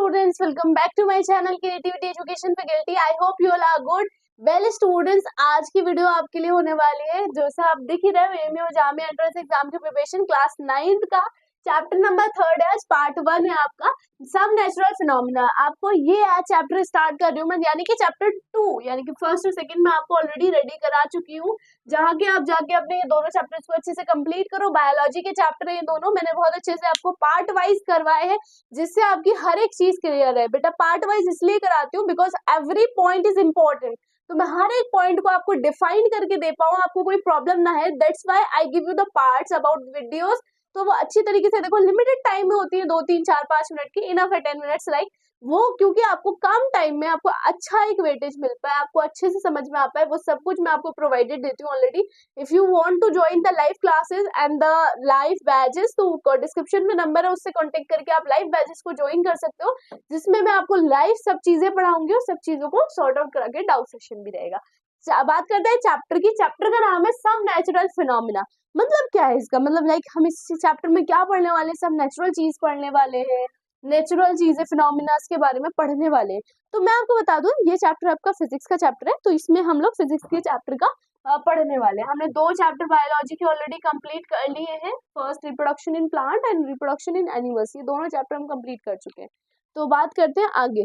students, welcome back to my channel Creativity Education Faculty. I hope you all are good. Well students, आज की video आपके लिए होने वाली है, जैसा आप देख ही रहे हो एमए और जामिया एंट्रेंस एग्जाम की प्रिपरेशन क्लास 9th का चैप्टर नंबर 3 है, पार्ट 1 है आपका सम नेचुरल फिनोमिना। आपको ये आज चैप्टर स्टार्ट कर रही हूँ मैं, यानी कि चैप्टर 2 यानी कि फर्स्ट और सेकंड में आपको ऑलरेडी रेडी करा चुकी हूँ, जहाँ के आप जाके अपने ये दोनों चैप्टर्स को अच्छे से कंप्लीट करो। बायोलॉजी के चैप्टर ये दोनों मैंने बहुत अच्छे से आपको पार्ट वाइज करवाए हैं, जिससे आपकी हर एक चीज क्लियर है। बेटा पार्ट वाइज इसलिए कराती हूँ because every point is important, तो मैं हर एक पॉइंट को आपको डिफाइन करके दे पाऊँ, आपको कोई प्रॉब्लम ना है। That's why I give you the parts about videos, तो वो अच्छी तरीके से देखो, लिमिटेड टाइम में होती है, 2 3 4 5 मिनट की, इनफ है 10 मिनट्स लाइक वो, क्योंकि आपको कम टाइम में आपको अच्छा एक वेटेज मिल पाए, आपको अच्छे से समझ में आ पाए, वो सब कुछ मैं आपको प्रोवाइडेड देती हूँ already. If you want to join the live classes and the live batches, तो डिस्क्रिप्शन में नंबर है, उससे कांटेक्ट करके आप लाइव बैचेस को ज्वाइन कर सकते हो, जिसमें मैं आपको लाइव सब चीजें पढ़ाऊंगी और सब चीजों को सॉर्ट आउट करा के डाउट सेशन भी रहेगा। बात करते हैं चैप्टर की। चैप्टर का नाम है सम नेचुरल फिनोमिना। मतलब क्या है इसका मतलब, लाइक हम इस चैप्टर में क्या पढ़ने वाले हैं, सब नेचुरल चीज पढ़ने वाले हैं, नेचुरल चीजें फिनोमिनास के बारे में पढ़ने वाले हैं। तो मैं आपको बता दूं, ये चैप्टर आपका फिजिक्स का चैप्टर है, तो इसमें हम लोग फिजिक्स के चैप्टर का पढ़ने वाले हैं। हमने 2 चैप्टर बायोलॉजी के ऑलरेडी कंप्लीट कर लिए हैं, first reproduction in plant and reproduction in animals, ये दोनों चैप्टर हम कंप्लीट कर चुके हैं। तो बात करते हैं आगे।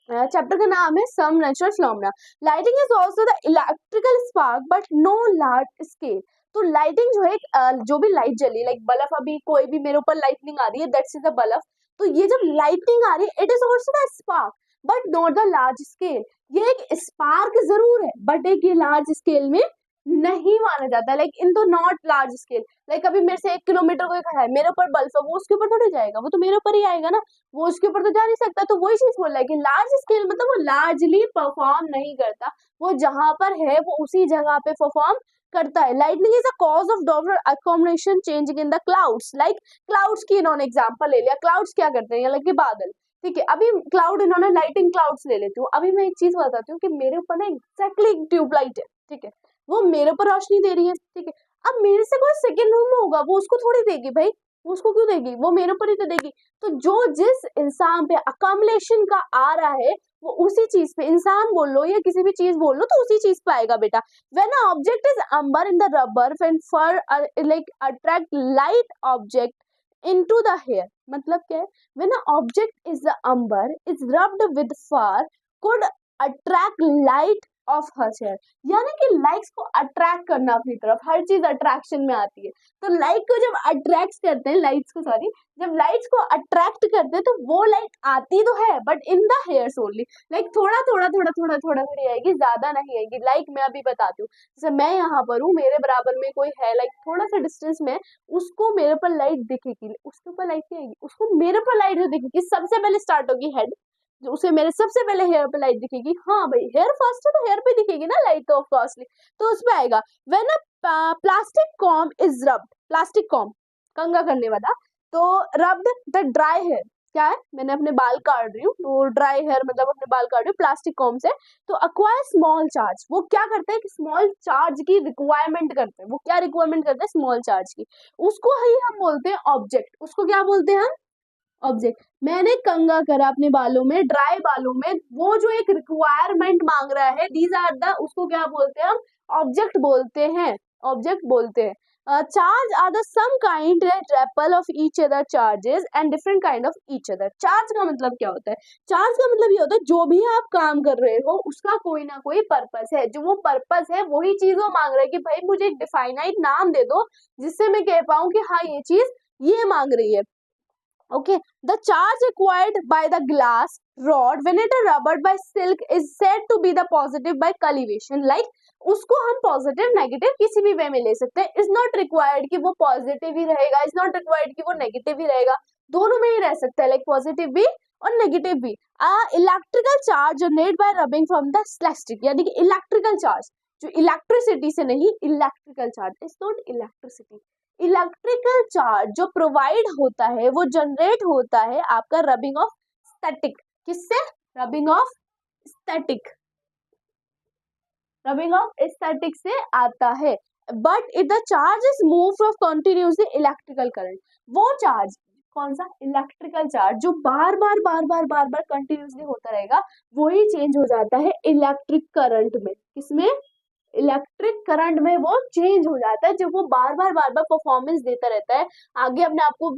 चैप्टर का नाम है some natural phenomena. Lighting is also the electrical spark but no large scale. तो लाइटिंग जो है, जो भी लाइट जली, लाइक बल्ब, अभी कोई भी मेरे ऊपर लाइटनिंग आ रही है, दैट्स इज अ बल्ब। तो ये जब लाइटनिंग आ रही है, it is also the spark but not the large scale. ये एक स्पार्क जरूर है, बट एक ये लार्ज स्केल में नहीं माना जाता, लाइक इन तो नॉट लार्ज स्केल। लाइक अभी मेरे से 1 किलोमीटर कोई खड़ा है, मेरे ऊपर बल्ब है, वो उसके ऊपर थोड़ी जाएगा, वो तो मेरे ऊपर ही आएगा ना, वो उसके ऊपर तो जा नहीं सकता। तो वही चीज बोल रहा है कि लार्ज स्केल मतलब वो लार्जली परफॉर्म नहीं करता, वो जहां पर है वो उसी जगह पे परफॉर्म करता है। Lightning is a cause of Doppler accommodation changing in the clouds. Like clouds की इन्होंने एग्जांपल ले लिया, क्लाउड्स क्या करते हैं, लाइक बादल, ठीक है। अभी क्लाउड इन्होंने लाइटिंग क्लाउड्स ले लेती हूँ। अभी मैं एक चीज बताती हूँ कि मेरे ऊपर ना एग्जैक्टली एक ट्यूबलाइट है, ठीक है, वो मेरे ऊपर रोशनी दे रही है, ठीक है। अब मेरे से कोई सेकंड रूम में होगा, वो उसको थोड़ी देगी भाई, उसको क्यों देगी, वो मेरे ऊपर ही तो देगी। तो जो जिस इंसान पे अकोमोडेशन का आ रहा है, वो उसी चीज पे, इंसान बोल लो या किसी भी चीज बोल लो, तो उसी चीज पे आएगा बेटा। When a object is amber in the rubber when fur like attract light object into the hair. मतलब क्या है, when a object is the amber is rubbed with fur could attract light of her hair, यानी कि lights को attract करना अपनी तरफ, हर चीज अट्रैक्शन में आती है। तो लाइट को जब अट्रैक्ट करते हैं, लाइट्स को सॉरी, जब लाइट्स को अट्रैक्ट करते हैं, तो वो लाइट आती तो है but in the hairs only, like थोड़ा थोड़ा थोड़ा थोड़ा थोड़ा थोड़ी आएगी, ज्यादा नहीं आएगी। लाइक मैं अभी बताती हूँ, जैसे मैं यहाँ पर हूँ, मेरे बराबर में कोई है, लाइक थोड़ा सा डिस्टेंस में, उसको मेरे पर लाइट दिखेगी, उसके ऊपर लाइट नहीं आएगी, उसको मेरे पर लाइट जो दिखेगी, सबसे पहले स्टार्ट होगी हेड, जो उसे मेरे सबसे पहले हेयर पे लाइट दिखेगी। हाँ भाई, हेयर फर्स्ट है तो हेयर पे दिखेगी ना लाइट, तो ऑफकोर्सली तो उसमें आएगा। When a plastic comb is rubbed, plastic comb कंघा करने वाला, तो रब्ड द ड्राई हेयर, क्या है, मैंने अपने बाल काट रही हूँ, तो ड्राई हेयर मतलब अपने बाल काट रही हूँ प्लास्टिक कॉम से, तो अक्वायर स्मॉल चार्ज, वो क्या करते हैं कि स्मॉल चार्ज की रिक्वायरमेंट करते हैं। वो क्या रिक्वायरमेंट करते हैं, स्मॉल चार्ज की, उसको ही हम बोलते हैं ऑब्जेक्ट। उसको क्या बोलते हैं हम, ऑब्जेक्ट। मैंने कंघा करा अपने बालों में, ड्राई बालों में, वो जो एक रिक्वायरमेंट मांग रहा है, दीज आर द, उसको क्या बोलते हैं हम, ऑब्जेक्ट बोलते हैं, ऑब्जेक्ट बोलते हैं। Charge are the same kind repel of each other charges and different kind of each other. Charge का मतलब क्या होता है, चार्ज का मतलब ये होता है जो भी आप काम कर रहे हो उसका कोई ना कोई पर्पस है, जो वो पर्पस है वही चीज वो मांग रहा है कि भाई मुझे एक डिफाइनाइट नाम दे दो, जिससे मैं कह पाऊं कि हाँ ये चीज ये मांग रही है। Okay, the charge acquired by the glass rod when it is rubbered by silk is said to be the positive by collimation. Like उसको हम पॉजिटिव नेगेटिव किसी भी वे में ले सकते हैं। इज नॉट रिक्वायर्ड कि वो पॉजिटिव ही रहेगा, इज नॉट रिक्वायर्ड कि वो नेगेटिव ही रहेगा, दोनों में ही रह सकता है, लाइक पॉजिटिव भी और नेगेटिव भी। Electrical charge generate bye rubbing from the plastic, यानी कि इलेक्ट्रिकल चार्ज जो इलेक्ट्रिसिटी से नहीं, electrical charge is not electricity, electrical charge जो प्रोवाइड होता है वो जनरेट होता है आपका रबिंग ऑफ स्टैटिक, किससे, rubbing of static, rubbing of static से आता है। But if the charge is move from continuously electrical current, वो चार्ज कौन सा? इलेक्ट्रिकल चार्ज, जो बार बार बार बार बार बार कंटिन्यूसली होता रहेगा, वही चेंज हो जाता है इलेक्ट्रिक करंट में। किसमें? इलेक्ट्रिक करंट में वो चेंज हो जाता है। जब वो बार बार परफॉर्मेंस देता रहता है, आगे अपने आप को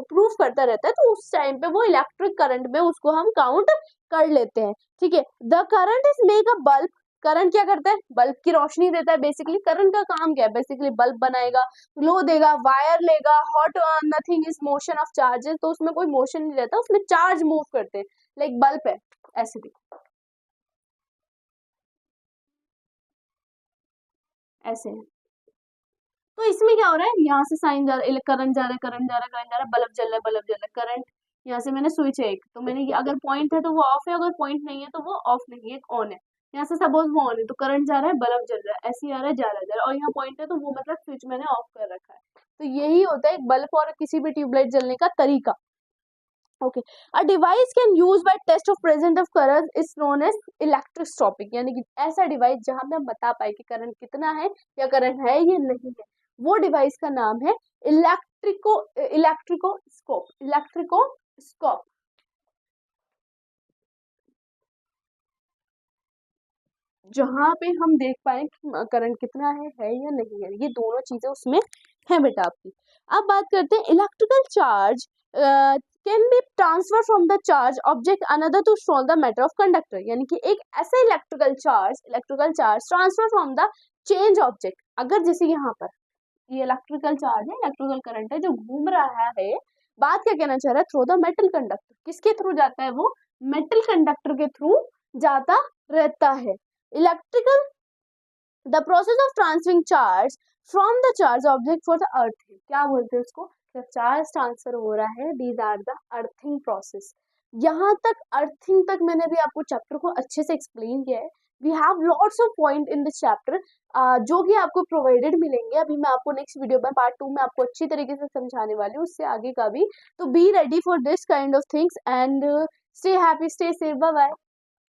प्रूफ करता रहता है, तो उस टाइम पे वो इलेक्ट्रिक करंट में उसको हम काउंट कर लेते हैं। ठीक है, the current is make a bulb. Current क्या करता है? बल्ब की रोशनी देता है। बेसिकली करंट का काम क्या है? बेसिकली बल्ब बनाएगा, ग्लो देगा, वायर लेगा, hot, nothing is motion of charges, तो उसमें कोई मोशन नहीं रहता, उसमें चार्ज मूव करते हैं, लाइक बल्ब है ऐसे भी, ऐसे है। तो इसमें क्या हो रहा है? यहाँ से साइन जा रहा है, करंट जा रहा है, करंट जा रहा है, करंट जा रहा है, बल्ब जल रहा है, बल्ब जल रहा है, करंट। यहाँ से मैंने स्विच है एक, तो मैंने अगर पॉइंट है तो वो ऑफ है, अगर पॉइंट नहीं है तो वो ऑफ नहीं है, एक ऑन है। यहाँ से सपोज वो ऑन है, तो करंट जा रहा है, बल्ब जल रहा है, ऐसे ही आ रहा है, जा रहा है, जा रहा है, और यहाँ पॉइंट है तो वो मतलब स्विच मैंने ऑफ कर रखा है। तो यही होता है एक बल्ब और किसी भी ट्यूबलाइट जलने का तरीका। Okay, a device can use by test of present of current is known as electroscopic, यानी कि ऐसा डिवाइस जहां पे हम बता पाए कि करंट कितना है या करंट है या नहीं है, वो डिवाइस का नाम है इलेक्ट्रिकोस्कोप। जहां पे हम देख पाए कि करंट कितना है या नहीं है, ये दोनों चीजें उसमें है बेटा आपकी। अब बात करते हैं electrical charge can be transfer from the charge object another to solve the matter of conductor, यानी कि एक ऐसा electrical charge transfer from the change object, अगर जैसे यहाँ पर ये इलेक्ट्रिकल चार्ज है, इलेक्ट्रिकल करंट है जो घूम रहा है, बात क्या कहना चाह रहा है? थ्रू द मेटल कंडक्टर, किसके थ्रू जाता है वो? मेटल कंडक्टर के थ्रू जाता रहता है। Electrical, the process of transferring charge from the charge object for the earthing, क्या बोलते हैं उसको? जब चार्ज ट्रांसफर हो रहा है, these are the earthing process. यहाँ तक अर्थिंग तक मैंने भी आपको चैप्टर को अच्छे से एक्सप्लेन किया है। We have lots of point in this chapter, जो कि आपको प्रोवाइडेड मिलेंगे। अभी मैं आपको नेक्स्ट वीडियो में पार्ट 2 में आपको अच्छी तरीके से समझाने वाली हूँ, उससे आगे का भी। तो be ready for this kind of things and stay happy, stay safe, bye bye.